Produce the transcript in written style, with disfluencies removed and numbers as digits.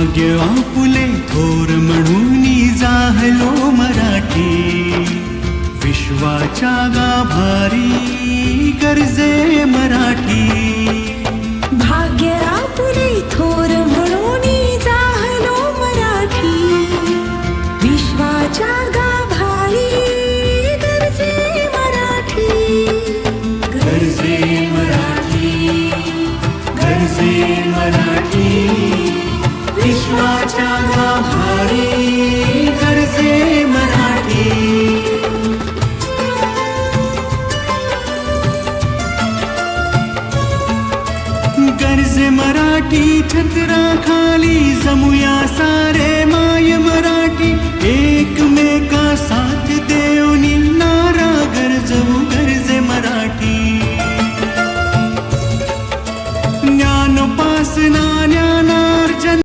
भाग्य आपुले थोर म्हणून जाहलो मराठी, विश्वाच्या गाभारी गर्जे मराठी. भाग्य आपुले थोर म्हणून जाहलो मराठी, विश्वाच्या गाभारी गर्जे मराठी. गर्जे मराठी, गर्जे मराठी, विश्वाच्या गाभारी गर्जे मराठी. गर्जे मराठी छत्राखाली जमुया सारे माय मराठी, एकमेका साथ देऊनी नारा गरजवू गर्जे मराठी. ज्ञानोपासना